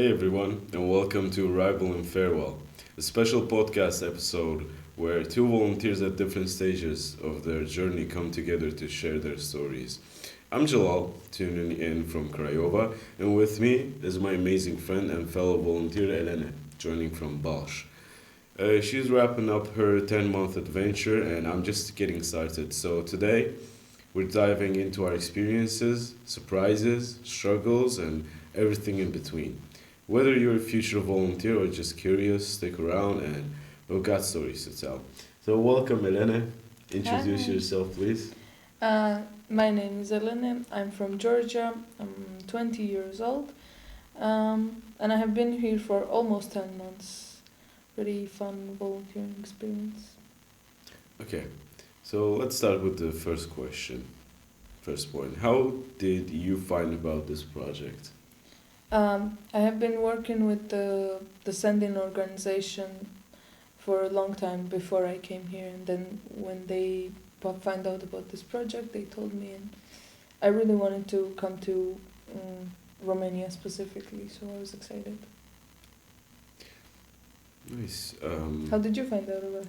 Hey everyone, and welcome to Arrival and Farewell, a special podcast episode where two volunteers at different stages of their journey come together to share their stories. I'm Jalal, tuning in from Craiova, and with me is my amazing friend and fellow volunteer Elene, joining from Balș. She's wrapping up her 10-month adventure, and I'm just getting started. So today, we're diving into our experiences, surprises, struggles, and everything in between. Whether you're a future volunteer or just curious, stick around and we've got stories to tell. So, welcome, Elena. Introduce Hi. yourself, please. My name is Elene. I'm from Georgia. I'm 20 years old. And I have been here for almost 10 months. Pretty fun volunteering experience. Okay, so let's start with the first question. First point. How did you find about this project? I have been working with the sending organization for a long time before I came here. And then when they find out about this project, they told me. And I really wanted to come to Romania specifically, so I was excited. Nice. How did you find out about it?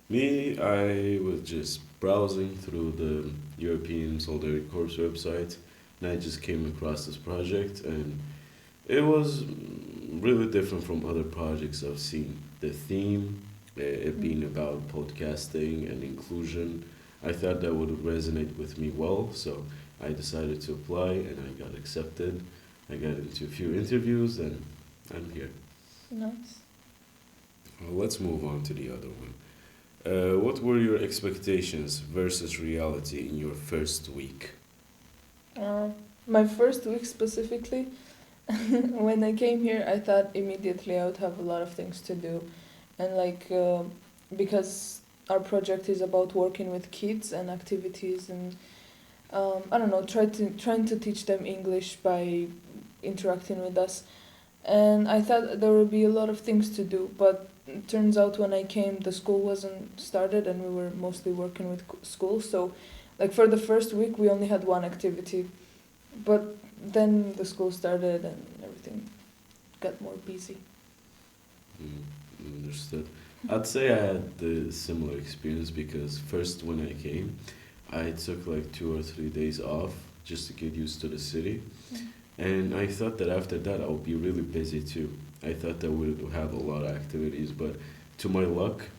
Me, I was just browsing through the European Solidarity Corps website, and I just came across this project, and it was really different from other projects I've seen. The theme, it being about podcasting and inclusion, I thought that would resonate with me well, so I decided to apply and I got accepted. I got into a few interviews and I'm here. Nice. Well, let's move on to the other one. What were your expectations versus reality in your first week? My first week specifically, when I came here, I thought immediately I would have a lot of things to do, and because our project is about working with kids and activities, and I don't know, trying to teach them English by interacting with us, and I thought there would be a lot of things to do, but it turns out when I came, the school wasn't started, and we were mostly working with school, so like for the first week we only had one activity, but then the school started and everything got more busy. Understood. I'd say I had the similar experience because first when I came, I took like 2 or 3 days off just to get used to the city. And I thought that after that I would be really busy too. I thought that we would have a lot of activities, but to my luck,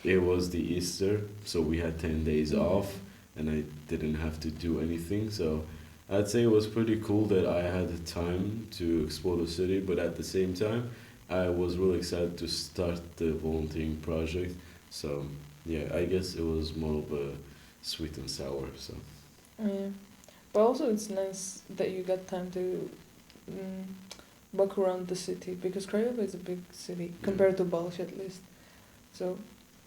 it was the Easter, so we had 10 days off and I didn't have to do anything. So I'd say it was pretty cool that I had the time to explore the city, but at the same time, I was really excited to start the volunteering project. So yeah, I guess it was more of a sweet and sour. So Yeah. But also it's nice that you got time to mm, walk around the city because Craiova is a big city compared to Balș at least. So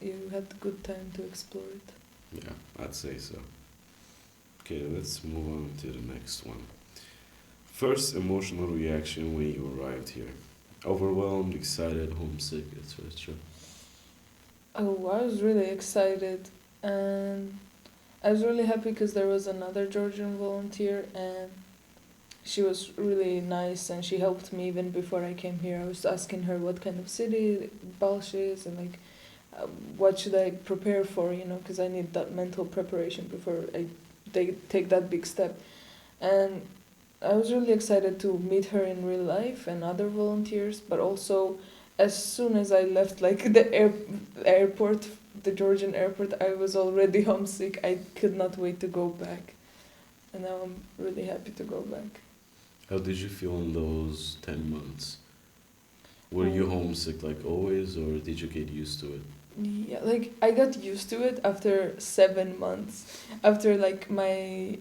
you had good time to explore it. yeah, I'd say so. Okay, let's move on to the next one. First emotional reaction when you arrived here. Overwhelmed, excited, homesick, etc. Oh, I was really excited and I was really happy because there was another Georgian volunteer and she was really nice and she helped me even before I came here. I was asking her what kind of city Balș is and what should I prepare for, because I need that mental preparation before I take that big step. And I was really excited to meet her in real life and other volunteers, but also as soon as I left the airport, the Georgian airport, I was already homesick. I could not wait to go back. And now I'm really happy to go back. How did you feel in those 10 months? Were you Um, homesick like always, or did you get used to it? Yeah, I got used to it after 7 months. After my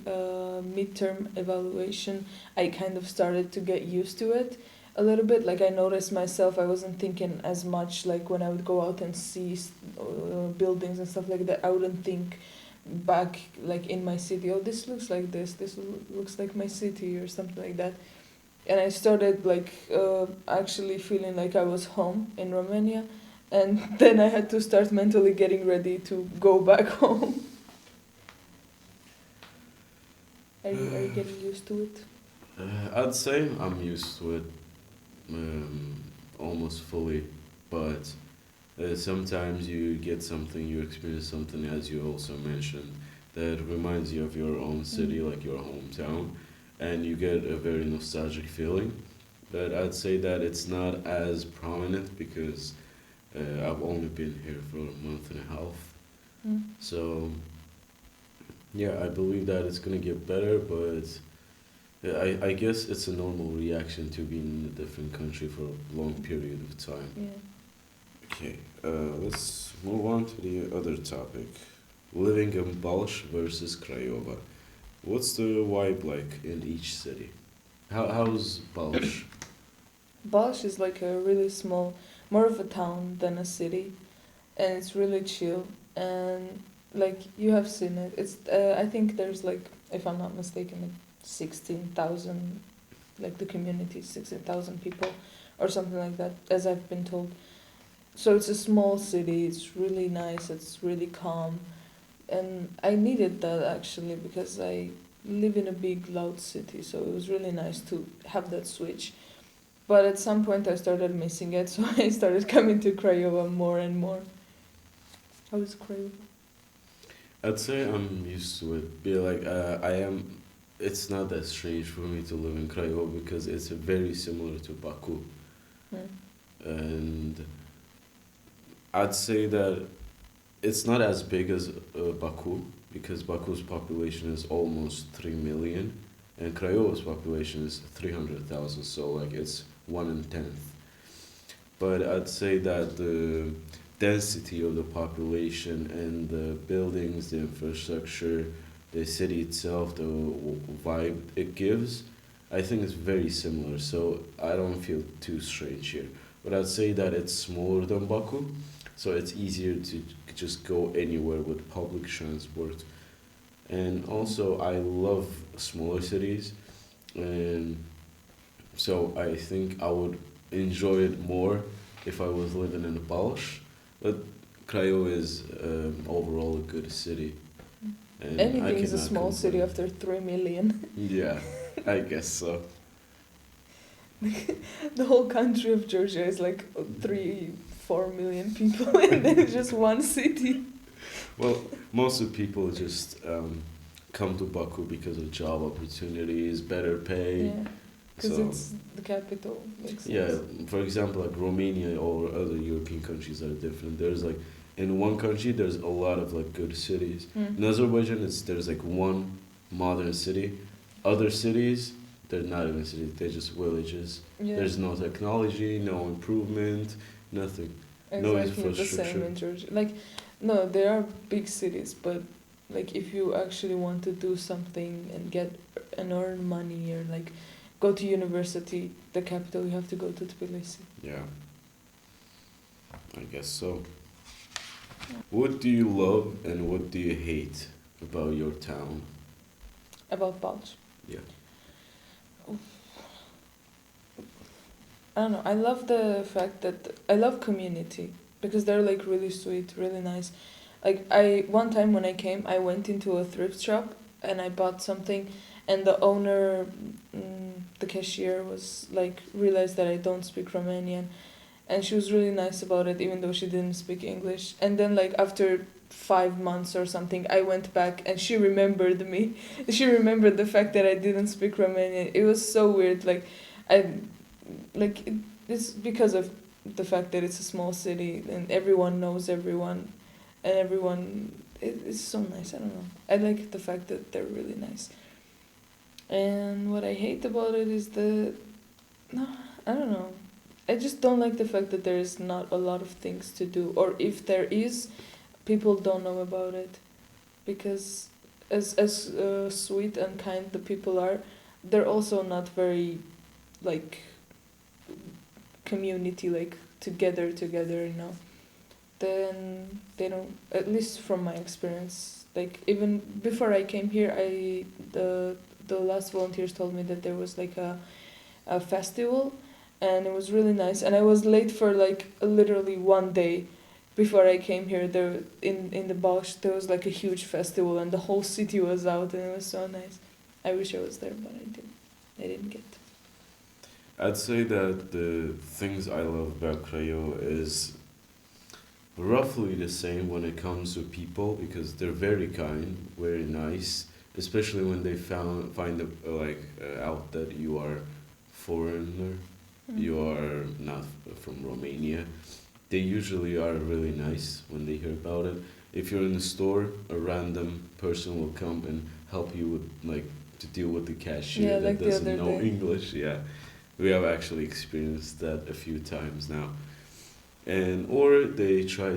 midterm evaluation, I kind of started to get used to it a little bit. Like I noticed myself, I wasn't thinking as much like when I would go out and see buildings and stuff like that. I wouldn't think back like in my city. Oh, this looks like this. This looks like my city or something like that. And I started actually feeling like I was home in Romania, and then I had to start mentally getting ready to go back home. Are you getting used to it? I'd say I'm used to it. um, almost fully, but sometimes you get something, you experience something, as you also mentioned, that reminds you of your own city, Mm. like your hometown, and you get a very nostalgic feeling. But I'd say that it's not as prominent because I've only been here for a month and a half. Mm. So, yeah, I believe that it's gonna get better, but I guess it's a normal reaction to being in a different country for a long period of time. Yeah. Okay, let's move on to the other topic. Living in Balș versus Craiova. What's the vibe like in each city? How's Balș? Balș is like a really small, more of a town than a city, and it's really chill. And like you have seen it, it's I think there's like, if I'm not mistaken, like 16,000, like the community is 16,000 people, or something like that, as I've been told. So it's a small city. It's really nice. It's really calm, and I needed that actually because I live in a big loud city. So it was really nice to have that switch. But at some point I started missing it, so I started coming to Craiova more and more. How is Craiova? I'd say I'm used to it. Be like I am. It's not that strange for me to live in Craiova because it's very similar to Baku, Mm. and I'd say that it's not as big as Baku because Baku's population is almost 3 million, and Craiova's population is 300,000. So like it's 1/10. But I'd say that the density of the population and the buildings, the infrastructure, the city itself, the vibe it gives, I think it's very similar. So I don't feel too strange here. But I'd say that it's smaller than Baku, so it's easier to just go anywhere with public transport. And also, I love smaller cities, and so I think I would enjoy it more if I was living in Balș. But Craiova is overall a good city, and I Anything is a cannot small city complain. after 3 million. Yeah, I guess so. The whole country of Georgia is like 3, 4 million people, and then it's just one city. Well, most of the people just come to Baku because of job opportunities, better pay. Yeah, because So it's the capital. Makes sense. yeah, for example, like Romania or other European countries are different. There's like in one country there's a lot of like good cities. In Mm. Azerbaijan, there's like one modern city. Other cities, they're not even cities. They're just villages. Yeah. There's no technology, no improvement, nothing. No Exactly the same infrastructure. in Georgia. Like, no, there are big cities, but like if you actually want to do something and get and earn money or like go to university, the capital, you have to go to Tbilisi. Yeah, I guess so. What do you love and what do you hate about your town? About Balch. Yeah. I don't know. I love the fact that I love community because they're like really sweet, really nice. Like I one time when I came, I went into a thrift shop and I bought something, and the owner, the cashier was like realized that I don't speak Romanian, and she was really nice about it even though she didn't speak English. And then like after 5 months or something, I went back and she remembered me. She remembered the fact that I didn't speak Romanian. It was so weird. Like I like it's because of the fact that it's a small city and everyone knows everyone, and everyone it's so nice. I don't know. I like the fact that they're really nice. And what I hate about it is the no, I don't know. I just don't like the fact that there is not a lot of things to do, or if there is, people don't know about it, because as sweet and kind the people are, they're also not very like community, like together, you know. Then they don't, at least from my experience, like even before I came here, the last volunteers told me that there was like a festival, and it was really nice, and I was late for like literally one day before I came here. There in the Balș there was like a huge festival and the whole city was out, and it was so nice. I wish I was there, but I didn't get. I'd say that the things I love about Craiova is roughly the same when it comes to people because they're very kind, very nice, especially when they find out that you are foreigner, you are not from Romania. They usually are really nice when they hear about it. If you're in the store, a random person will come and help you with to deal with the cashier Yeah, that like the doesn't other know day. English. Yeah, we have actually experienced that a few times now. And or they try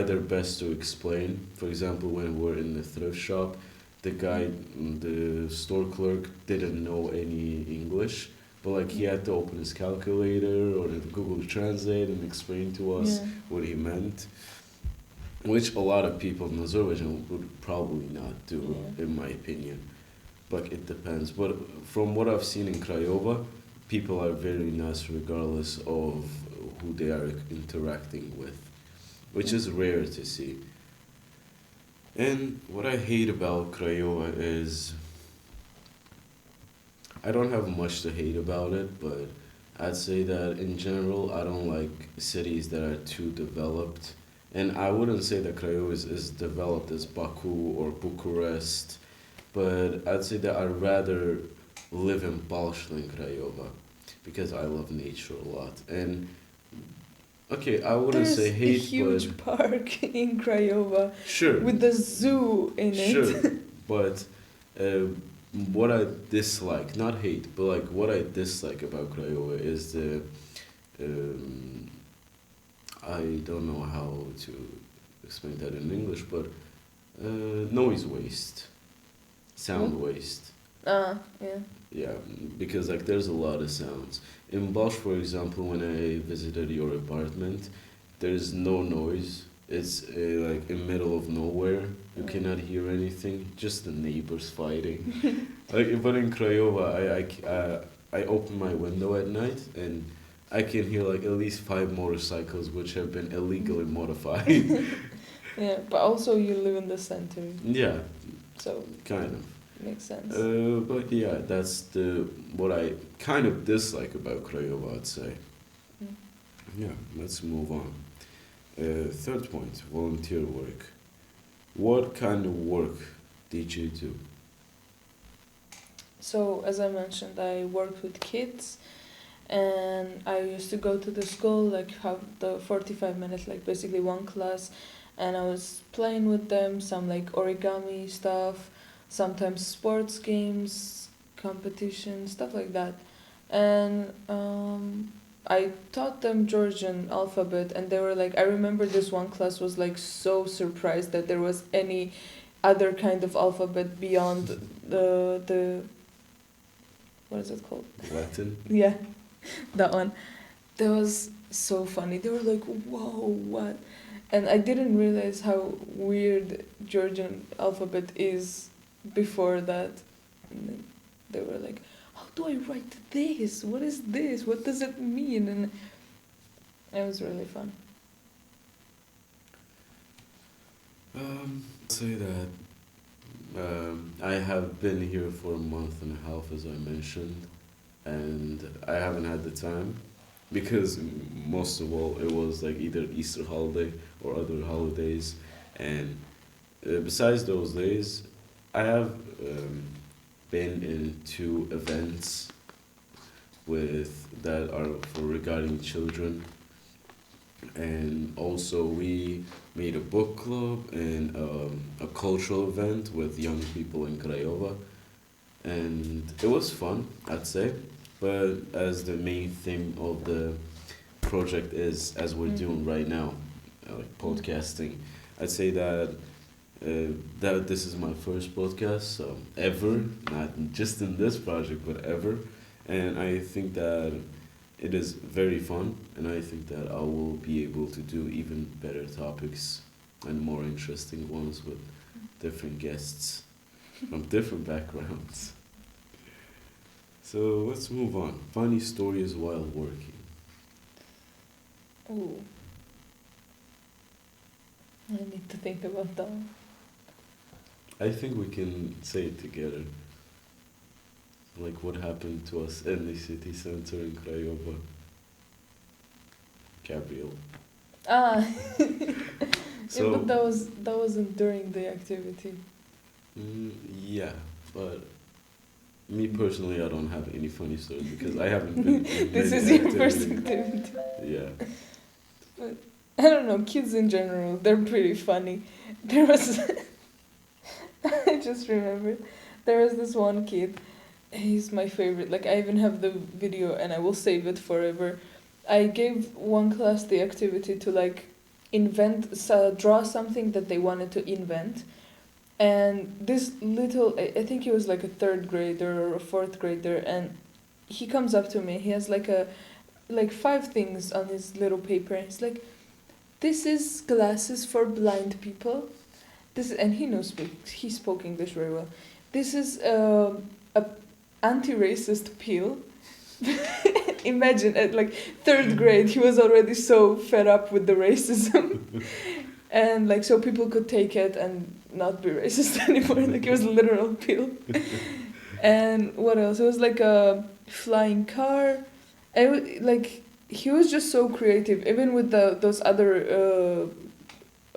their best to explain. For example, when we're in the thrift shop, the store clerk didn't know any English, but he had to open his calculator or Google Translate and explain to us Yeah. what he meant, which a lot of people in Azerbaijan would probably not do, Yeah. in my opinion. But it depends. But from what I've seen in Craiova, people are very nice regardless of who they are interacting with, which is rare to see. And what I hate about Craiova is I don't have much to hate about it, but I'd say that in general, I don't like cities that are too developed. And I wouldn't say that Craiova is as developed as Baku or Bucharest, but I'd say that I'd rather live in Balș than Craiova because I love nature a lot. And okay, I wouldn't There's say a hate, but huge park in Craiova sure, with the zoo in sure, it. but uh, what I dislike, not hate, but what I dislike about Craiova is the um, I don't know how to explain that in English, but noise waste, sound What? waste. Yeah. Yeah, because there's a lot of sounds. In Balsh, for example, when I visited your apartment, there's no noise. It's in middle of nowhere. You cannot hear anything. Just the neighbors fighting. But in Craiova, I open my window at night and I can hear at least five motorcycles which have been illegally modified. Yeah, but also you live in the center, Yeah, so kind of. makes sense. But yeah, that's the what I kind of dislike about Craiova, I'd say. Mm. Yeah, let's move on. Third point, volunteer work. What kind of work did you do? So, as I mentioned, I worked with kids and I used to go to the school, have the 45 minutes, basically one class, and I was playing with them, some origami stuff, sometimes sports games, competition, stuff like that. And I taught them Georgian alphabet, and they were I remember this one class was so surprised that there was any other kind of alphabet beyond the what is it called? Latin? Yeah, that one. That was so funny. They were like, "Whoa, what?" And I didn't realize how weird Georgian alphabet is before that. And then they were like, "How do I write this? What is this? What does it mean?" And it was really fun. Say that I have been here for a month and a half, as I mentioned, and I haven't had the time because most of all it was either Easter holiday or other holidays, and besides those days, I have been in two events with that are for regarding children, and also we made a book club and a cultural event with young people in Craiova, and it was fun, I'd say. But as the main theme of the project is, as we're doing right now, podcasting, I'd say that this is my first podcast, so ever, not just in this project, but ever, and I think that it is very fun, and I think that I will be able to do even better topics and more interesting ones with different guests from different backgrounds. So let's move on. Funny stories while working. Ooh, I need to think about that. I think we can say it together. like what happened to us in the city center in Craiova. Gabriel. Ah, yeah, but So, that wasn't during the activity. yeah, but me personally, I don't have any funny stories because I haven't been in This many is your first activities. activity. Yeah. But I don't know, kids in general, they're pretty funny. There was, I just remembered, there was this one kid. He's my favorite. Like I even have the video, and I will save it forever. I gave one class the activity to like draw something that they wanted to invent. And this little, I think he was like a third grader or a fourth grader, and he comes up to me. He has like five things on his little paper, and he's like, "This is glasses for blind people. This," and he spoke English very well. "This is a anti-racist pill." Imagine at like third grade, he was already so fed up with the racism, and like so people could take it and not be racist anymore. Like it was a literal pill. And what else? It was like a flying car. Like he was just so creative, even with those other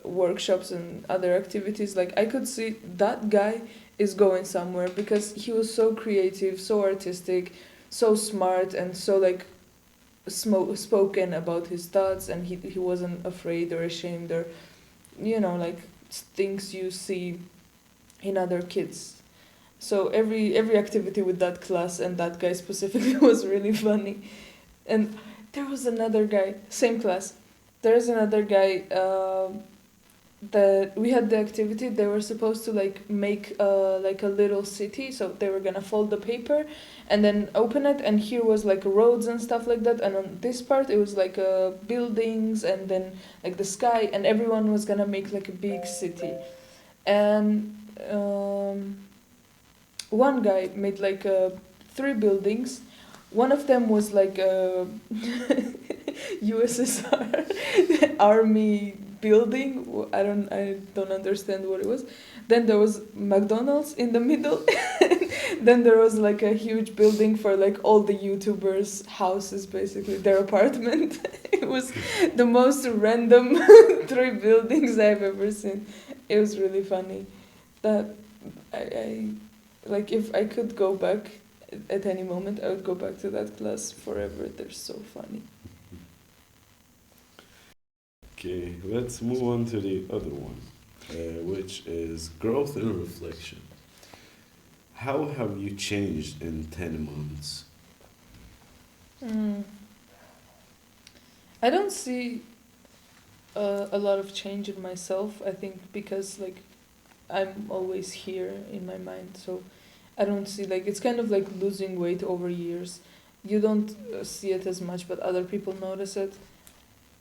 workshops and other activities. Like I could see that guy is going somewhere because he was so creative, so artistic, so smart, and so like spoken about his thoughts, and he wasn't afraid or ashamed or like things you see in other kids. So every activity with that class and that guy specifically was really funny. And there was another guy, same class. There's another guy that we had the activity. They were supposed to like make like a little city. So they were gonna fold the paper and then open it, and here was like roads and stuff like that. And on this part it was like buildings and then like the sky, and everyone was gonna make like a big city. And one guy made like three buildings. One of them was like a USSR army building. I don't understand what it was. Then there was McDonald's in the middle. Then there was like a huge building for like all the YouTubers' houses, basically their apartment. It was the most random three buildings I've ever seen. It was really funny. That I like if I could go back at any moment, I would go back to that class forever. They're so funny. Okay, let's move on to the other one, which is growth and reflection. How have you changed in 10 months? Mm. I don't see a lot of change in myself. I think because like I'm always here in my mind, so I don't see like it's kind of like losing weight over years. You don't see it as much, but other people notice it.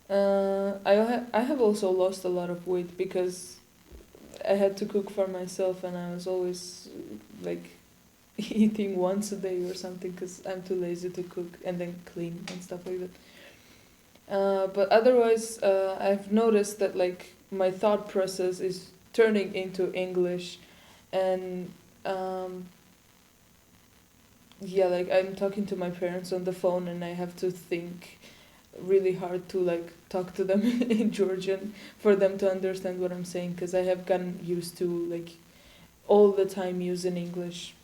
I have also lost a lot of weight because I had to cook for myself, and I was always like eating once a day or something because I'm too lazy to cook and then clean and stuff like that. But otherwise, I've noticed that like my thought process is turning into English, and yeah, like I'm talking to my parents on the phone, and I have to think really hard to like talk to them in Georgian for them to understand what I'm saying, because I have gotten used to like all the time using English.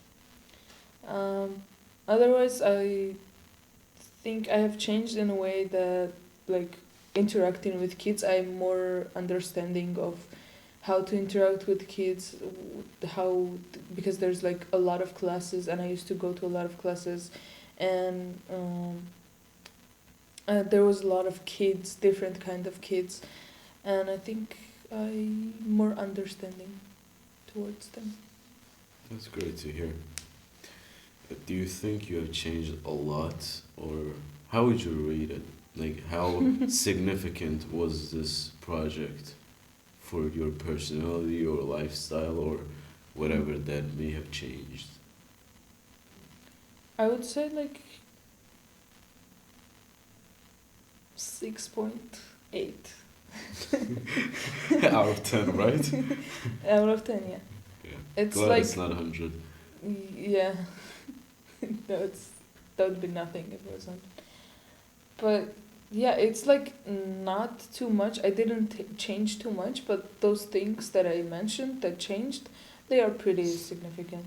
Otherwise, I think I have changed in a way that like interacting with kids, I'm more understanding of how to interact with kids, how because there's like a lot of classes, and I used to go to a lot of classes, and there was a lot of kids, different kind of kids, and I think I'm more understanding towards them. That's great to hear. Do you think you have changed a lot, or how would you rate it? Like, how significant was this project for your personality or lifestyle or whatever that may have changed? I would say like 6.8 Out of 10, right? out of 10. Yeah, Yeah. it's Glad like it's not 100. yeah. That's that would be nothing if it wasn't. But yeah, it's like not too much. I didn't change too much, but those things that I mentioned that changed, they are pretty significant.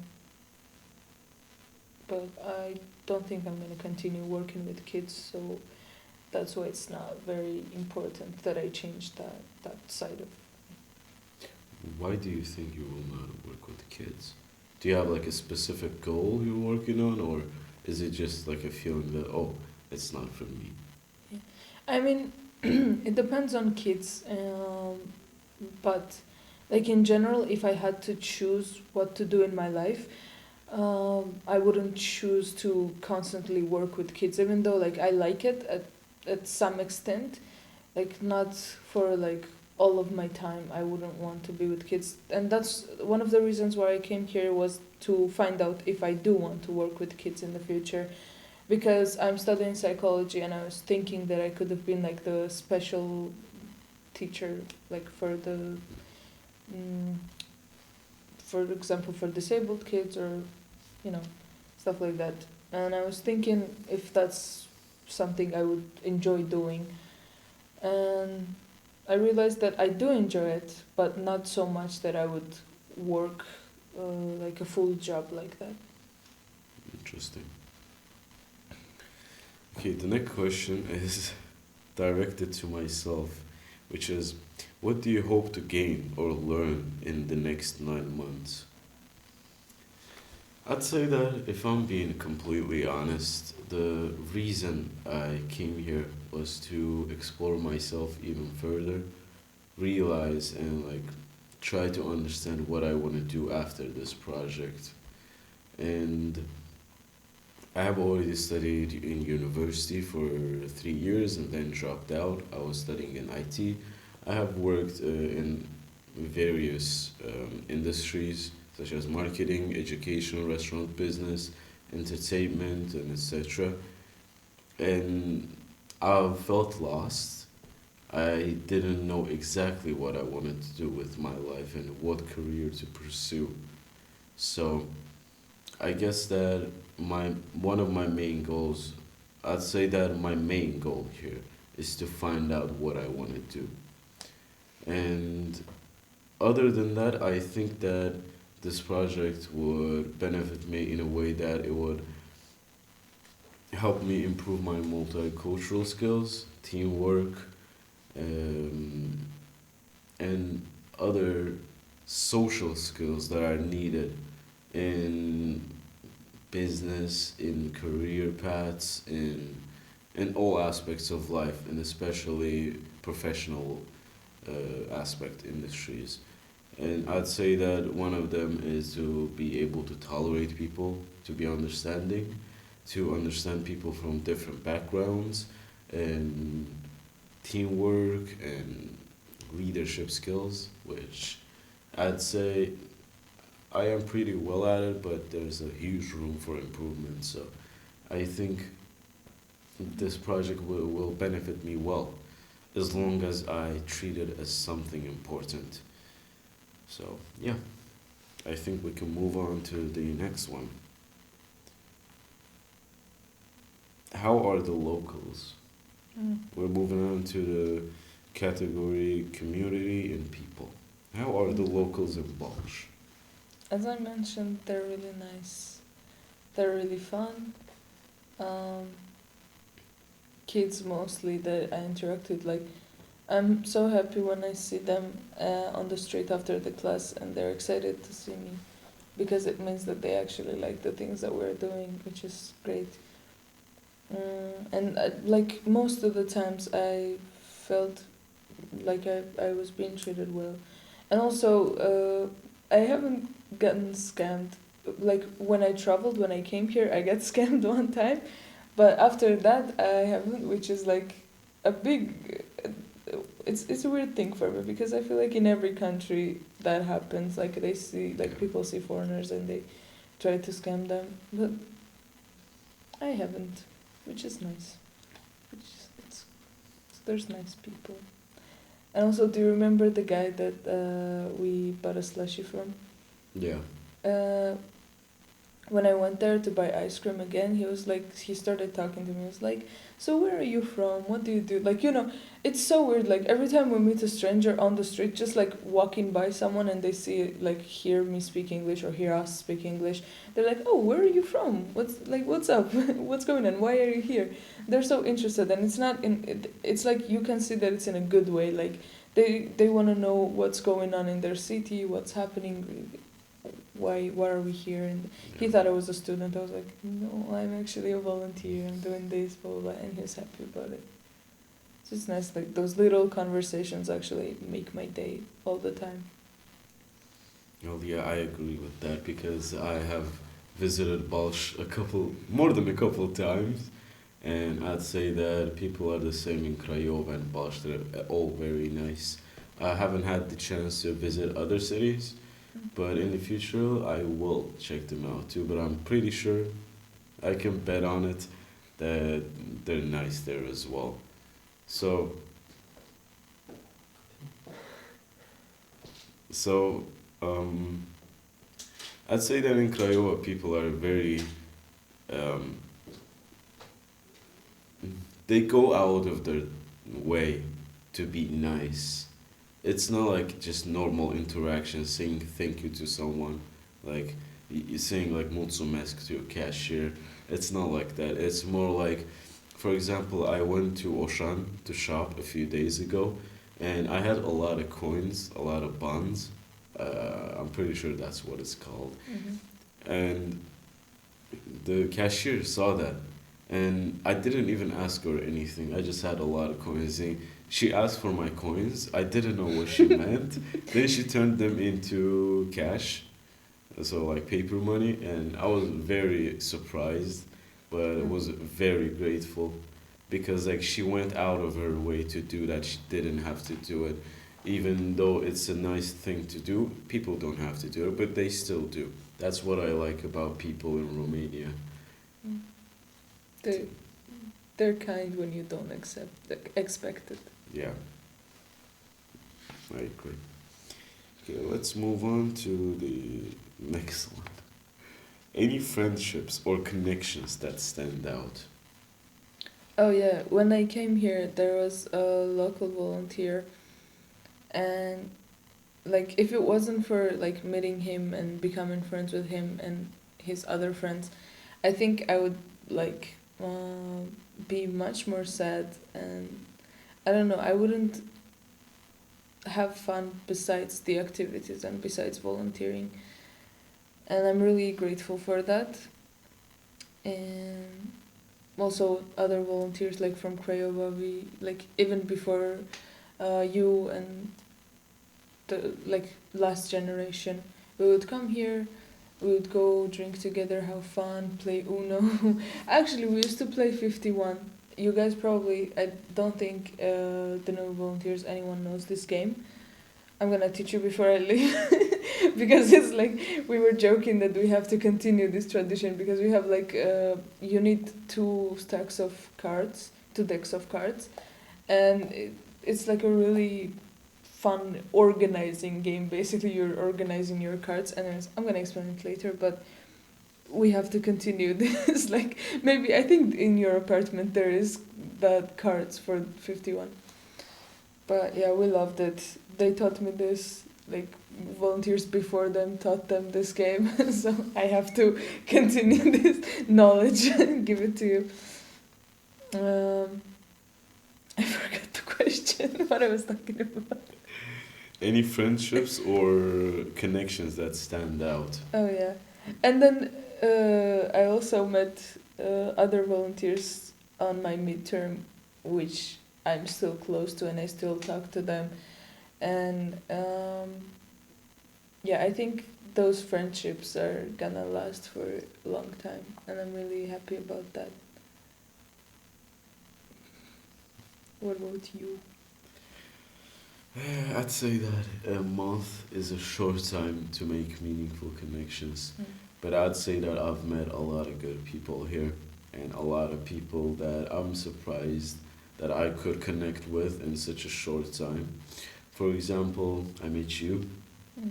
But I don't think I'm gonna continue working with kids, so that's why it's not very important that I change that side of. Why do you think you will not work with kids? Do you have like a specific goal you're working on, or is it just like a feeling that, oh, it's not for me? Yeah. I mean, it depends on kids, but like in general, if I had to choose what to do in my life, I wouldn't choose to constantly work with kids, even though like I like it at some extent, like not for like all of my time. I wouldn't want to be with kids, and that's one of the reasons why I came here was to find out if I do want to work with kids in the future, because I'm studying psychology and I was thinking that I could have been like the special teacher, like for the, mm, for example, for disabled kids or, you know, stuff like that. And I was thinking if that's something I would enjoy doing. And I realized that I do enjoy it, but not so much that I would work like a full job like that. Interesting. Okay, the next question is directed to myself, which is, what do you hope to gain or learn in the next 9 months? I'd say that if I'm being completely honest, the reason I came here was to explore myself even further, realize and like try to understand what I want to do after this project. And I have already studied in university for 3 years and then dropped out. I was studying in IT. I have worked in various industries such as marketing, education, restaurant business, entertainment, and etc. And I felt lost. I didn't know exactly what I wanted to do with my life and what career to pursue. So I guess that my one of my main goals, I'd say that my main goal here is to find out what I want to do. And other than that, I think that this project would benefit me in a way that it would help me improve my multicultural skills, teamwork, um, and other social skills that are needed in business, in career paths, in all aspects of life, and especially professional aspect industries. And I'd say that one of them is to be able to tolerate people, to be understanding, to understand people from different backgrounds, and teamwork and leadership skills, which I'd say I am pretty well at it, but there's a huge room for improvement. So I think this project will benefit me well as long as I treat it as something important. So, yeah, I think we can move on to the next one. How are the locals? Mm. We're moving on to the category community and people. How are the locals in Balș? As I mentioned, they're really nice. They're really fun. Um, Kids mostly that I interact with, like, I'm so happy when I see them on the street after the class and they're excited to see me because it means that they actually like the things that we're doing, which is great. And like most of the times I felt like I was being treated well. And also, I haven't gotten scammed. Like when I traveled, when I came here, I got scammed one time. But after that, I haven't, which is like a big. It's a weird thing for me because I feel like in every country that happens. Like they see, like people see foreigners and they try to scam them. But I haven't, which is nice. Which it's there's nice people. And also, do you remember the guy that we bought a slushie from? Yeah. Uh, when I went there to buy ice cream again, he was like, he started talking to me. He was like, "So where are you from? What do you do?" Like, it's so weird. Like every time we meet a stranger on the street, just like walking by someone and they see like hear me speak English or hear us speak English, they're like, "Oh, where are you from? What's up? What's going on? Why are you here?" They're so interested, and it's not in. It's like you can see that it's in a good way. Like they want to know what's going on in their city, what's happening, why are we here, and he thought I was a student. I was like, no, I'm actually a volunteer, I'm doing this, blah blah blah, and he was happy about it. It's just nice, like those little conversations actually make my day all the time. Well, yeah, I agree with that because I have visited Balș more than a couple times, and I'd say that people are the same in Craiova and Balș. They're all very nice. I haven't had the chance to visit other cities, but in the future I will check them out too. But I'm pretty sure I can bet on it that they're nice there as well. So, so um, I'd say that in Craiova people are very um, they go out of their way to be nice. It's not like just normal interaction saying thank you to someone, like you saying like mulțumesc to a cashier. It's not like that. It's more like, for example, I went to Oșan to shop a few days ago, and I had a lot of coins, a lot of bonds. I'm pretty sure that's what it's called. And the cashier saw that, and I didn't even ask her anything. I just had a lot of coins. And she asked for my coins. I didn't know what she meant. Then she turned them into cash, so like paper money, and I was very surprised, but was very grateful because like she went out of her way to do that. She didn't have to do it, even though it's a nice thing to do. People don't have to do it, but they still do. That's what I like about people in Romania. Mm. They they're kind when you don't expect it. Yeah, I agree. Okay, let's move on to the next one. Any friendships or connections that stand out? Oh yeah, when I came here, there was a local volunteer, and like if it wasn't for like meeting him and becoming friends with him and his other friends, I think I would like be much more sad, and I don't know, I wouldn't have fun besides the activities and besides volunteering, and I'm really grateful for that. And also other volunteers like from Craiova, we like even before you and the like last generation, we would come here, we would go drink together, have fun, play Uno. Actually, we used to play 51. You guys probably, I don't think the new volunteers, anyone knows this game. I'm gonna teach you before I leave. Because it's like we were joking that we have to continue this tradition because we have like you need two decks of cards, and it's like a really fun organizing game. Basically, you're organizing your cards, and I'm gonna explain it later, but we have to continue this. Like maybe I think in your apartment there is that cards for 51. But yeah, we loved it. They taught me this, like volunteers before them taught them this game, so I have to continue this knowledge and give it to you. I forgot the question, what I was talking about. Any friendships or connections that stand out? Oh yeah, and then I also met other volunteers on my midterm, which I'm still close to, and I still talk to them, and yeah, I think those friendships are gonna last for a long time, and I'm really happy about that. What about you? I'd say that a month is a short time to make meaningful connections, but I'd say that I've met a lot of good people here and a lot of people that I'm surprised that I could connect with in such a short time. For example, I met you. Mm.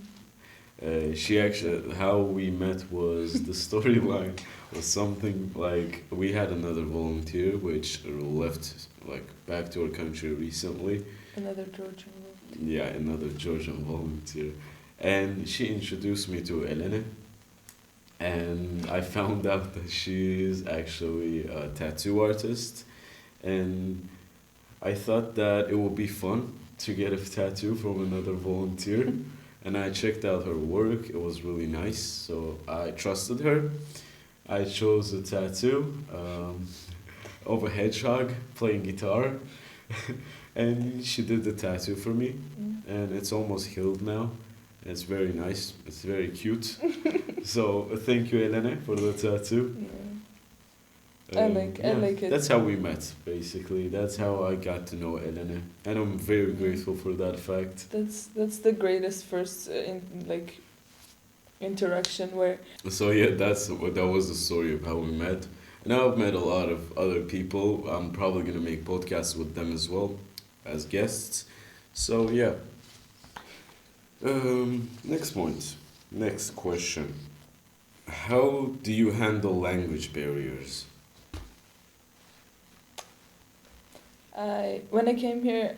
She actually, how we met was the storyline was something like we had another volunteer which left like back to our country recently. Another Georgian one. Yeah, another Georgian volunteer, and she introduced me to Elene, and I found out that she is actually a tattoo artist, and I thought that it would be fun to get a tattoo from another volunteer. And I checked out her work. It was really nice, so I trusted her. I chose a tattoo of a hedgehog playing guitar, and she did the tattoo for me, Mm. and it's almost healed now. It's very nice. It's very cute. So thank you, Elena, for the tattoo. Yeah. I like it. That's how we met, basically. That's how I got to know Elena, and I'm very grateful for that fact. That's the greatest first interaction where So yeah, that was the story of how we met. Now I've met a lot of other people. I'm probably gonna make podcasts with them as well, as guests. So yeah. Next point. Next question. How do you handle language barriers? when I came here,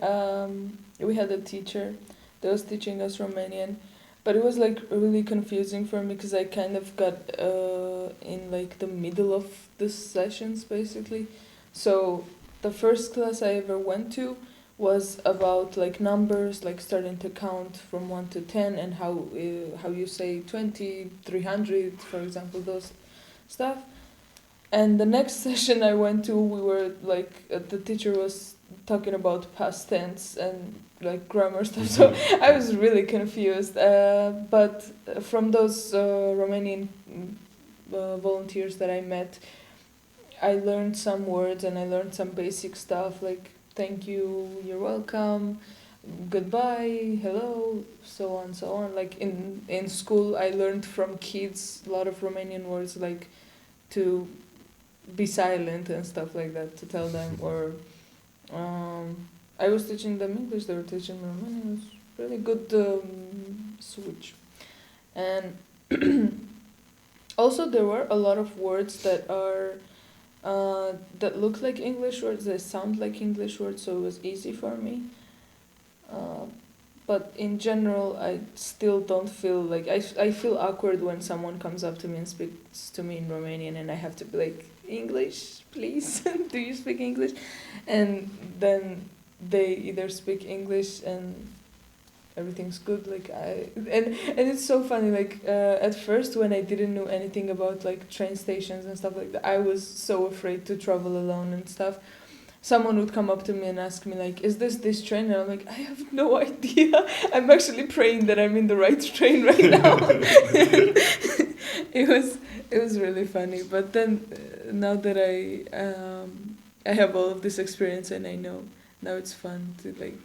we had a teacher that was teaching us Romanian, but it was like really confusing for me because I kind of got in like the middle of the sessions basically. So the first class I ever went to was about like numbers, like starting to count from 1 to 10 and how you say 20, 300, for example, those stuff. And the next session I went to, we were like, the teacher was talking about past tense and like grammar stuff. So I was really confused. But from those Romanian volunteers that I met, I learned some words and I learned some basic stuff like thank you, you're welcome, goodbye, hello, so on, so on. Like in school, I learned from kids a lot of Romanian words like to be silent and stuff like that, to tell them, or I was teaching them English, they were teaching me Romanian. It was really good switch. And also there were a lot of words that are that look like English words, they sound like English words, so it was easy for me. But in general, I still don't feel like I feel awkward when someone comes up to me and speaks to me in Romanian, and I have to be like, English, please. Do you speak English? And then they either speak English and everything's good. Like and it's so funny. Like at first, when I didn't know anything about like train stations and stuff like that, I was so afraid to travel alone and stuff. Someone would come up to me and ask me like, is this train? And I'm like, I have no idea. I'm actually praying that I'm in the right train right now. it was really funny. But then now that I have all of this experience and I know, now it's fun to like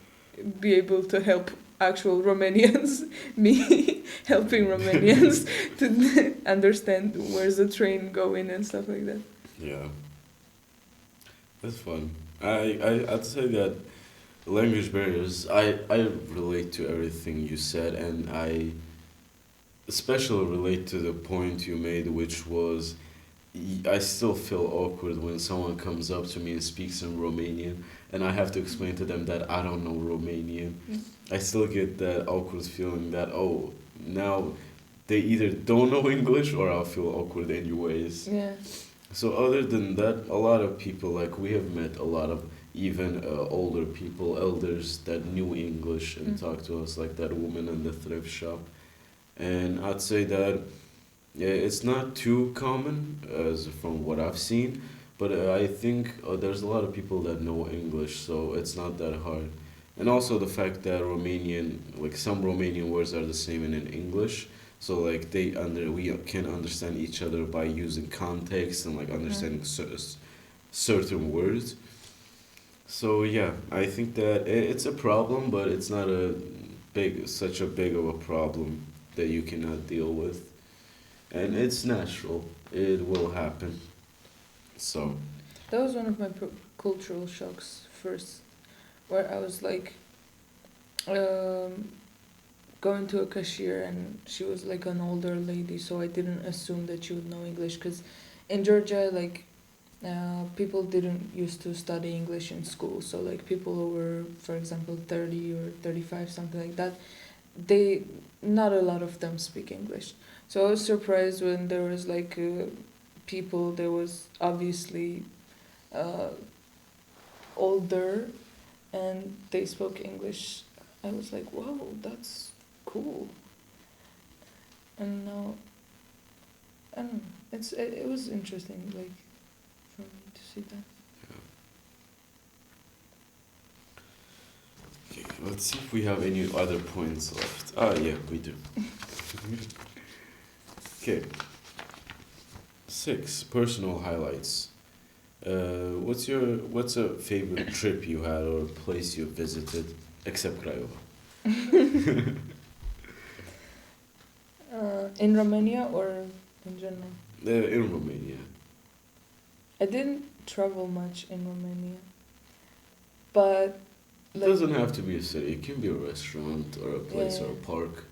be able to help actual Romanians, me helping Romanians to understand where's the train going and stuff like that. Yeah, that's fun. I'd say that language barriers. I relate to everything you said, and I especially relate to the point you made, which was I still feel awkward when someone comes up to me and speaks in Romanian, and I have to explain to them that I don't know Romanian. Mm. I still get that awkward feeling that, oh, now they either don't know English or I'll feel awkward anyways. Yeah. So other than that, a lot of people, like we have met a lot of even older people, elders that knew English and Mm. talked to us, like that woman in the thrift shop. And I'd say that it's not too common as from what I've seen, but I think there's a lot of people that know English, so it's not that hard. And also the fact that Romanian, like some Romanian words are the same in English, so like we can understand each other by using context and like understanding certain words. So yeah, I think that it's a problem, but it's not such a big of a problem that you cannot deal with, and it's natural. It will happen. So That was one of my cultural shocks first, where I was like, um, going to a cashier and she was like an older lady, so I didn't assume that she would know English because in Georgia, like, people didn't used to study English in school. So like people over, for example, 30 or 35, something like that, they not a lot of them speak English. So I was surprised when there was like people that was obviously uh, older and they spoke English. I was like, wow, that's cool. And now, I don't know. It was interesting, like, for me to see that. Okay, let's see if we have any other points left. Ah, yeah, we do. Okay. 6 personal highlights. What's a favorite trip you had or place you visited except Craiova? In Romania or in general? In Romania. I didn't travel much in Romania, but It like, doesn't have to be a city. It can be a restaurant or a place or a yeah, park.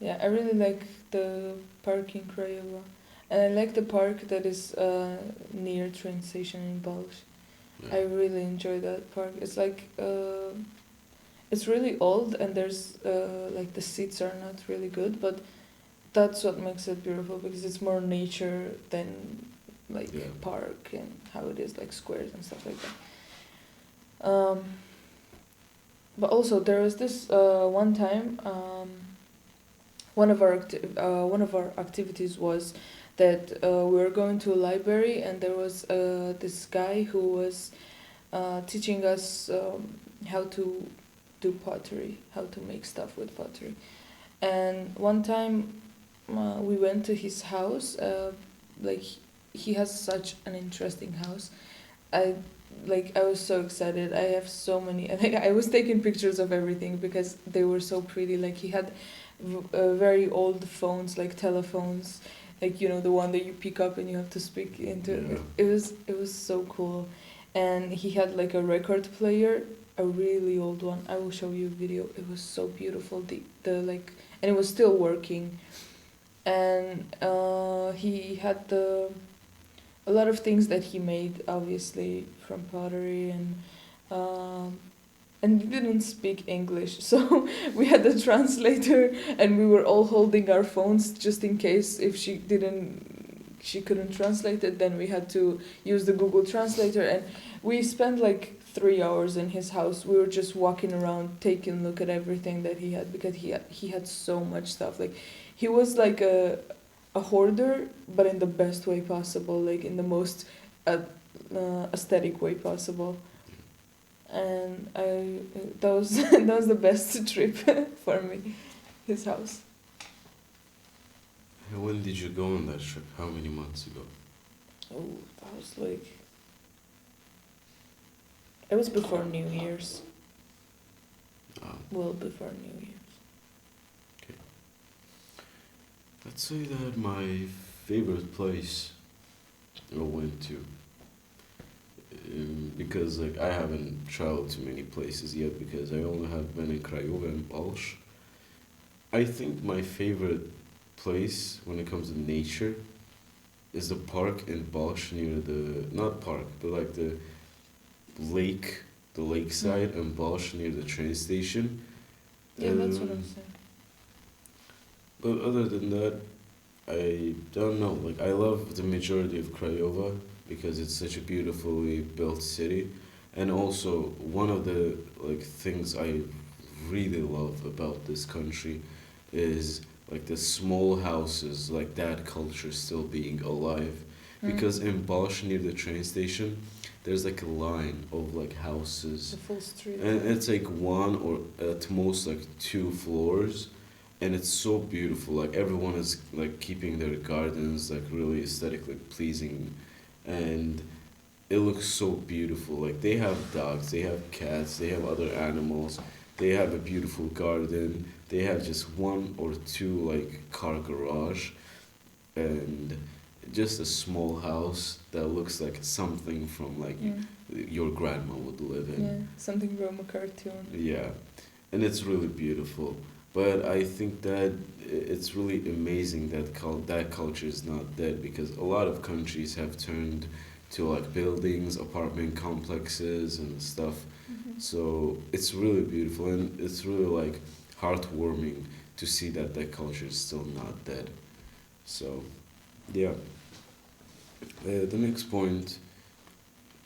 yeah, I really like the park in Craiova, and I like the park that is near train station in Balș. I Yeah. really enjoy that park. It's like it's really old, and there's like the seats are not really good, but that's what makes it beautiful because it's more nature than like Yeah. park and how it is like squares and stuff like that. But also there was this one time one of our activities was that we were going to a library and there was this guy who was teaching us how to do pottery, how to make stuff with pottery. And one time we went to his house. Like he has such an interesting house. I I was so excited. I have so many. Like I was taking pictures of everything because they were so pretty. Like he had very old phones, like telephones, like the one that you pick up and you have to speak into. Yeah. It was so cool, and he had like a record player, a really old one. I will show you a video. It was so beautiful. The like, and it was still working, and he had a lot of things that he made, obviously from pottery, and he didn't speak English, so we had a translator, and we were all holding our phones just in case if she couldn't translate it, then we had to use the Google Translator, and we spent like 3 hours in his house. We were just walking around, taking a look at everything that he had because he had so much stuff. Like he was like a hoarder, but in the best way possible, like in the most aesthetic way possible. And that was that was the best trip for me, his house. And when did you go on that trip? How many months ago? Oh, that was like, it was before New Year's. Well, before New Year's. Okay. Let's say that my favorite place I went to, because like I haven't traveled to many places yet because I only have been in Craiova and Balș. I think my favorite place when it comes to nature is the park in Balș near the, not park, but like the lake, the lakeside in Balș near the train station. Yeah, that's what Um, I'm saying. But other than that, I don't know. Like I love the majority of Craiova because it's such a beautifully built city, and also one of the like things I really love about this country is like the small houses, like that culture still being alive. Because in Balș near the train station, there's like a line of like houses, The full street. and it's like one or at most like 2 floors, and it's so beautiful. Like everyone is like keeping their gardens like really aesthetically pleasing, and it looks so beautiful. Like they have dogs, they have cats, they have other animals, they have a beautiful garden, they have just one or two like car garage, and just a small house that looks like something from like your grandma would live in. Yeah, something from a cartoon. Yeah, and it's really beautiful. But I think that it's really amazing that that culture is not dead because a lot of countries have turned to like buildings, apartment complexes, and stuff. Mhm. So it's really beautiful and it's really like heartwarming to see that that culture is still not dead. So yeah, the next point.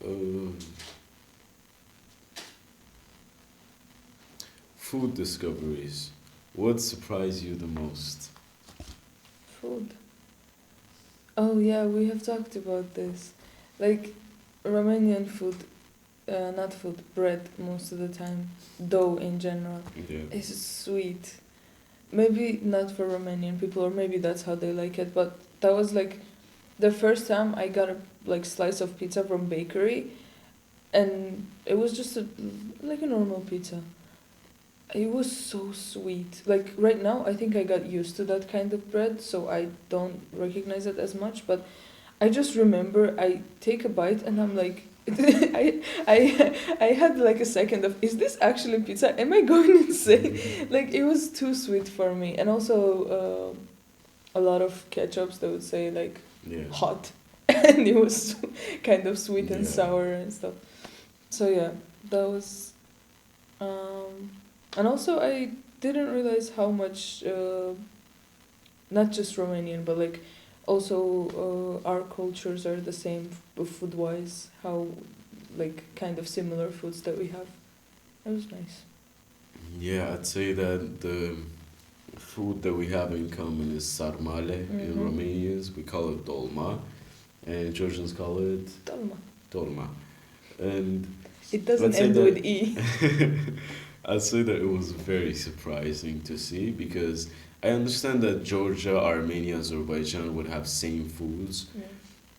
Uh, Food discoveries. What surprised you the most? Food. Oh yeah, we have talked about this. Like Romanian food, not food, bread most of the time, dough in general, Yeah. is sweet. Maybe not for Romanian people, or maybe that's how they like it, but that was like the first time I got a like slice of pizza from bakery, and it was just like a normal pizza. It was so sweet. Like right now, I think I got used to that kind of bread, so I don't recognize it as much. But I just remember I take a bite and I'm like, I had like a second of, is this actually pizza? Am I going insane? Like it was too sweet for me, and also a lot of ketchups. They would say like Yeah. hot, and it was kind of sweet and Yeah. sour and stuff. So yeah, that was. Um, and also, I didn't realize how much, not just Romanian, but like also our cultures are the same food wise, how like kind of similar foods that we have. It was nice. Yeah, I'd say that the food that we have in common is sarmale in Mm-hmm. Romanians. We call it dolma, and Georgians call it Dolma. dolma. And It doesn't I'd say end with that E. I'd say that it was very surprising to see because I understand that Georgia, Armenia, Azerbaijan would have same foods, Yeah.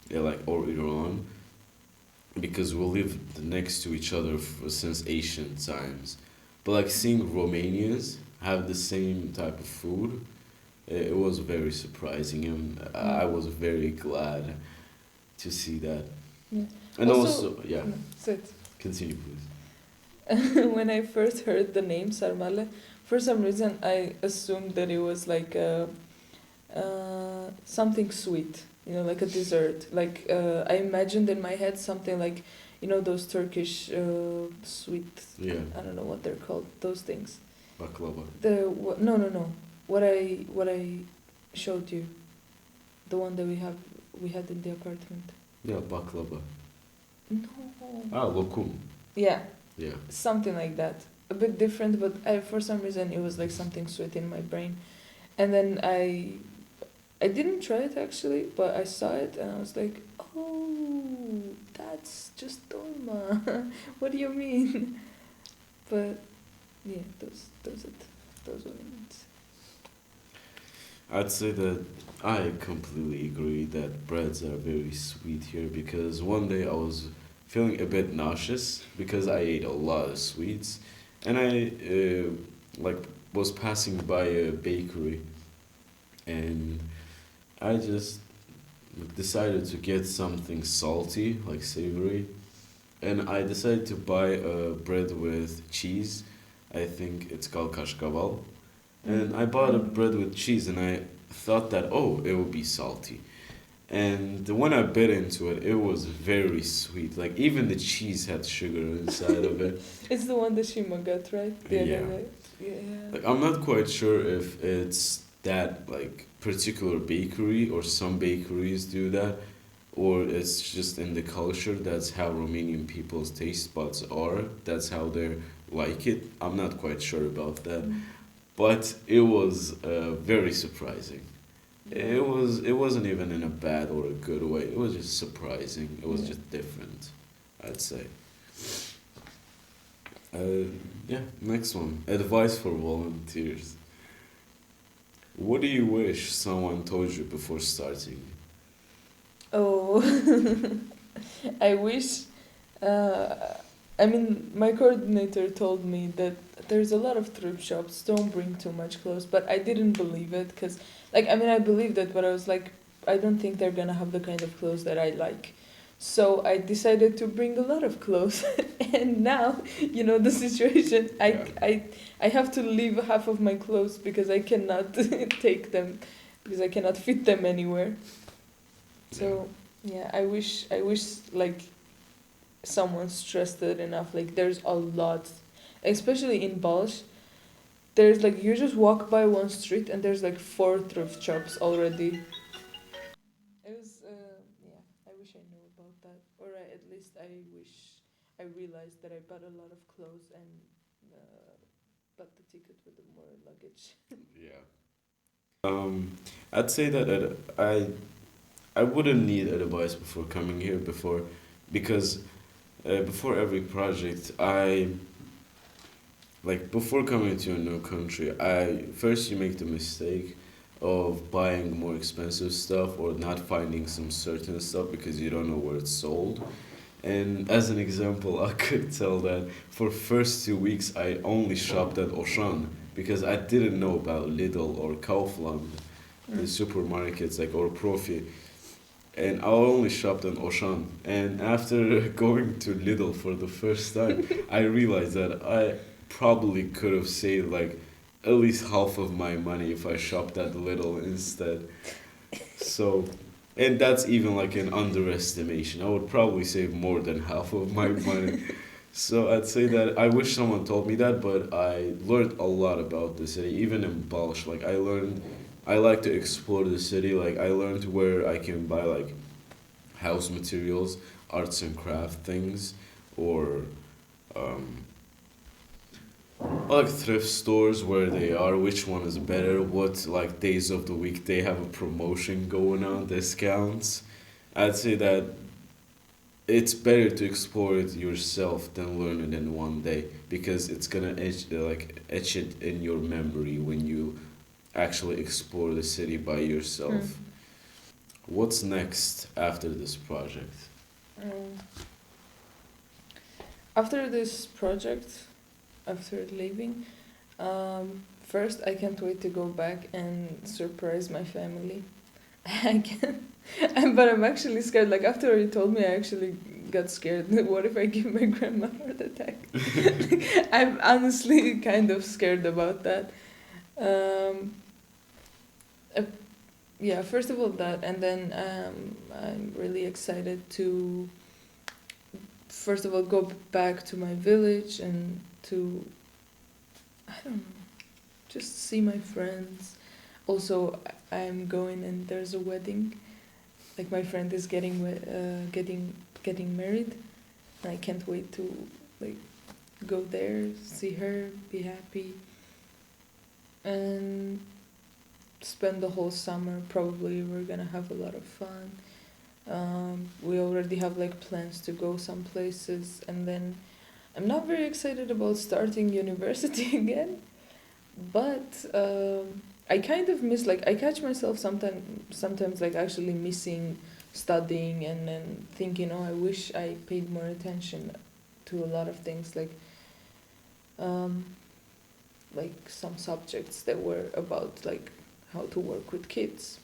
yeah, like or Iran, because we lived next to each other since ancient times. But like seeing Romanians have the same type of food, it was very surprising, and I Mm. was very glad to see that. Yeah. And Also, also, yeah, no, sit. continue please. When I first heard the name Sarmale, for some reason I assumed that it was like something sweet, like a dessert. Like I imagined in my head something like, those Turkish sweet. Yeah, I don't know what they're called. Those things. baklava. No, no, no. What I showed you, the one that we had in the apartment. Yeah, baklava. No. Ah, lokum. Yeah, Yeah. something like that. A bit different, but for some reason it was like something sweet in my brain. And then I didn't try it actually, but I saw it and I was like, oh, that's just dolma. What do you mean? But yeah, those were it. I'd say that I completely agree that breads are very sweet here because one day I was feeling a bit nauseous because I ate a lot of sweets, and I like was passing by a bakery, and I just decided to get something salty, like savory, and I decided to buy a bread with cheese. I think it's called kashkaval. And I bought a bread with cheese and I thought that, oh, it would be salty. And when I bit into it, it was very sweet. Like, even the cheese had sugar inside of it. It's the one that Shima got, right? The Yeah. other day. Yeah. Like, I'm not quite sure if it's that, like, particular bakery or some bakeries do that, or it's just in the culture. That's how Romanian people's taste buds are. That's how they like it. I'm not quite sure about that. Mm. But it was very surprising. It wasn't even in a bad or a good way. It was just surprising. It was Yeah. just different, I'd say. Uh, yeah, next one. Advice for volunteers. What do you wish someone told you before starting? Oh, I wish. Uh, I mean, my coordinator told me that there's a lot of thrift shops. Don't bring too much clothes, but I didn't believe it I mean, I believed it, but I was like, I don't think they're gonna have the kind of clothes that I like. So I decided to bring a lot of clothes, and now you know the situation. Yeah. I have to leave half of my clothes because I cannot take them, because I cannot fit them anywhere. So yeah, I wish like someone stressed it enough. Like there's a lot, especially in Balș. There's like you just walk by one street and there's like 4 thrift shops already. It was yeah. I wish I knew about that, or at least I wish I realized that I bought a lot of clothes and bought the ticket with the more luggage. Yeah. Um, I'd say that I wouldn't need advice before coming here before because before every project I like before coming to a new country I first you make the mistake of buying more expensive stuff or not finding some certain stuff because you don't know where it's sold. And as an example, I could tell that for first 2 weeks I only shopped at Auchan because I didn't know about Lidl or Kaufland, the supermarkets like or Profi, and I only shopped in Auchan. And after going to Lidl for the first time, I realized that I probably could have saved like at least half of my money if I shopped at Lidl instead. So, and that's even like an underestimation. I would probably save more than half of my money. So I'd say that I wish someone told me that, but I learned a lot about the city, even in Balsh. Like I learned, I like to explore the city. Like I learned where I can buy like house materials, arts and craft things, or um, like thrift stores where they are, which one is better, what like days of the week they have a promotion going on, discounts. I'd say that it's better to explore it yourself than learn it in one day because it's gonna etch it in your memory when you actually explore the city by yourself. What's next after this project? Um, After this project, after leaving, first I can't wait to go back and surprise my family. I can, but I'm actually scared. Like after you told me, I actually got scared. What if I give my grandma a heart attack? I'm honestly kind of scared about that. Um, uh, yeah, first of all that, and then I'm really excited to first of all go back to my village and to I don't know, just see my friends. Also, I'm going and there's a wedding. Like my friend is getting married. And I can't wait to like go there, see her, be happy, and spend the whole summer. Probably we're gonna have a lot of fun. We already have like plans to go some places, and then I'm not very excited about starting university again, but I kind of miss like I catch myself sometimes like actually missing studying and then thinking, oh, I wish I paid more attention to a lot of things um, like some subjects that were about like how to work with kids.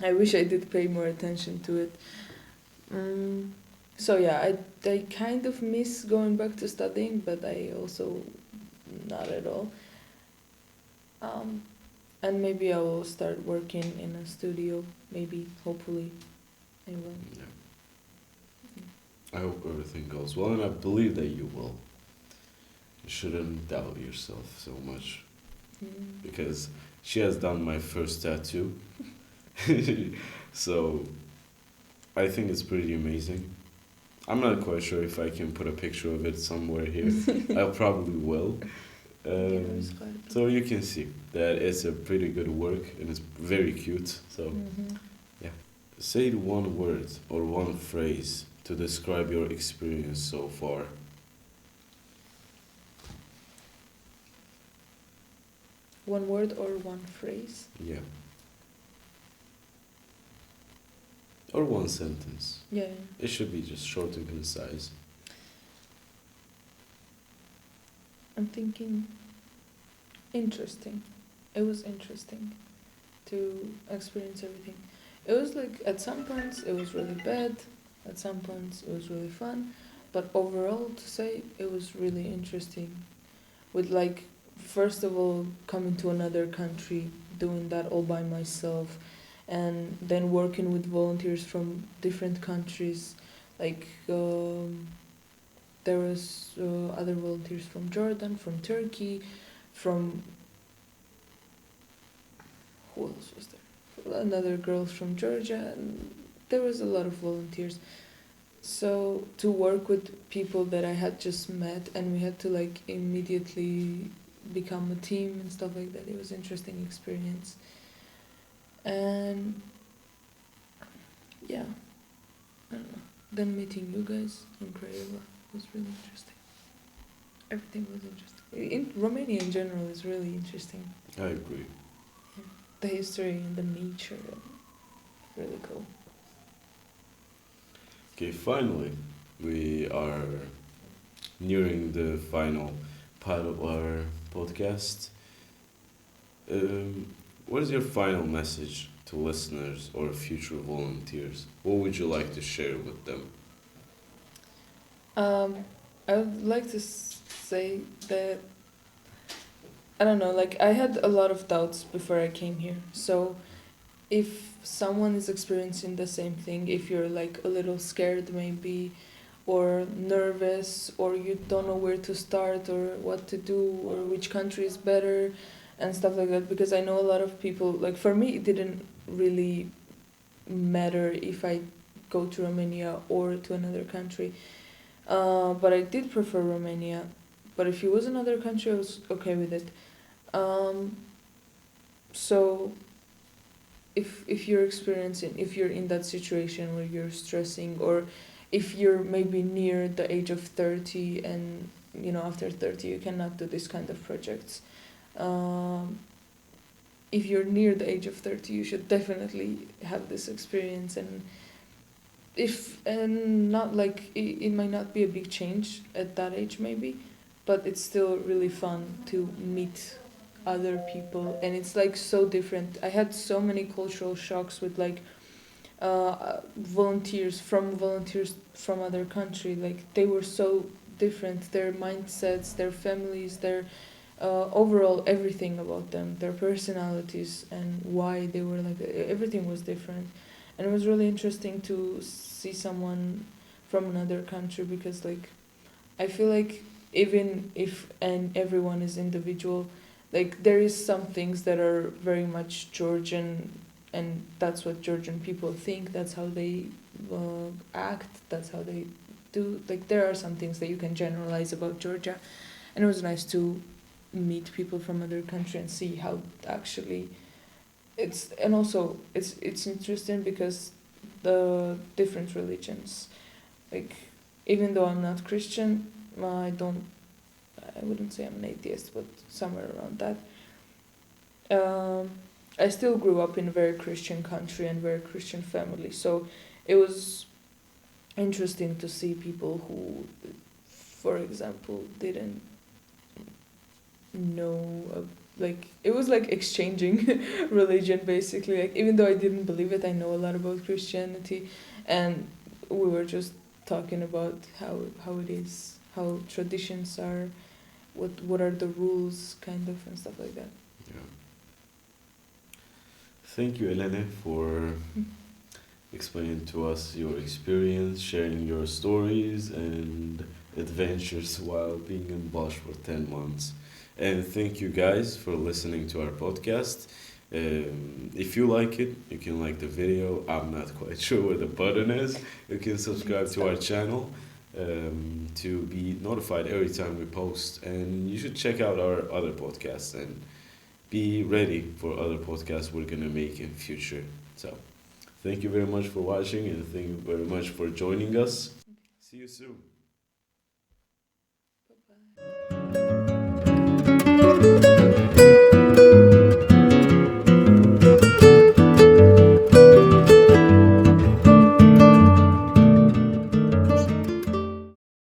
I wish I did pay more attention to it. So yeah, I kind of miss going back to studying, but I also not at all. Um, and maybe I will start working in a studio. Maybe, hopefully, I will. Yeah. I hope everything goes well, and I believe that you will. You shouldn't doubt yourself so much because she has done my first tattoo. So I think it's pretty amazing. I'm not quite sure if I can put a picture of it somewhere here. I probably will. So you can see that it's a pretty good work and it's very cute. So yeah, say one word or one phrase to describe your experience so far. One word or one phrase? Yeah, or one sentence. Yeah. It should be just short and concise. I'm thinking interesting. It was interesting to experience everything. It was like at some points it was really bad, at some points it was really fun, but overall to say it was really interesting. With like first of all coming to another country, doing that all by myself, and then working with volunteers from different countries, like there was other volunteers from Jordan, from Turkey, from who else was there? Another girl from Georgia, and there was a lot of volunteers. So to work with people that I had just met, and we had to like immediately become a team and stuff like that. It was interesting experience. And yeah, I don't know. Then meeting you guys in Craiova was really interesting. Everything was interesting. In Romania in general is really interesting. I agree. Yeah. The history and the nature, really cool. Okay, finally, we are nearing the final part of our podcast. What is your final message to listeners or future volunteers? What would you like to share with them? I would like to say that I don't know, like I had a lot of doubts before I came here. So if someone is experiencing the same thing, if you're like a little scared maybe, or nervous, or you don't know where to start or what to do or which country is better and stuff like that, because I know a lot of people, like for me it didn't really matter if I go to Romania or to another country, but I did prefer Romania. But if it was another country I was okay with it. So if you're experiencing, if you're in that situation where you're stressing, or if you're maybe near the age of 30 and you know after 30 you cannot do this kind of projects, if you're near the age of 30 you should definitely have this experience. And if and not like it might not be a big change at that age maybe, but it's still really fun to meet other people, and it's like so different. I had so many cultural shocks with like volunteers from other country. Like they were so different, their mindsets, their families, their overall everything about them, their personalities, and why they were like everything was different. And it was really interesting to see someone from another country, because like I feel like even if and everyone is individual, like there is some things that are very much Georgian, and that's what Georgian people think, that's how they act, that's how they do. Like there are some things that you can generalize about Georgia, and it was nice to meet people from other country and see how actually it's. And also it's interesting because the different religions, like even though I'm not Christian, I wouldn't say I'm an atheist, but somewhere around that. I still grew up in a very Christian country and very Christian family, so it was interesting to see people who, for example, didn't know. Like it was like exchanging religion basically. Like even though I didn't believe it, I know a lot about Christianity, and we were just talking about how it is, how traditions are, what are the rules, kind of, and stuff like that. Yeah. Thank you, Elene, for explaining to us your experience, sharing your stories and adventures while being in Balș for 10 months. And thank you guys for listening to our podcast. If you like it, you can like the video. I'm not quite sure where the button is. You can subscribe to our channel to be notified every time we post. And you should check out our other podcasts and be ready for other podcasts we're going to make in future. So thank you very much for watching, and thank you very much for joining us. See you soon.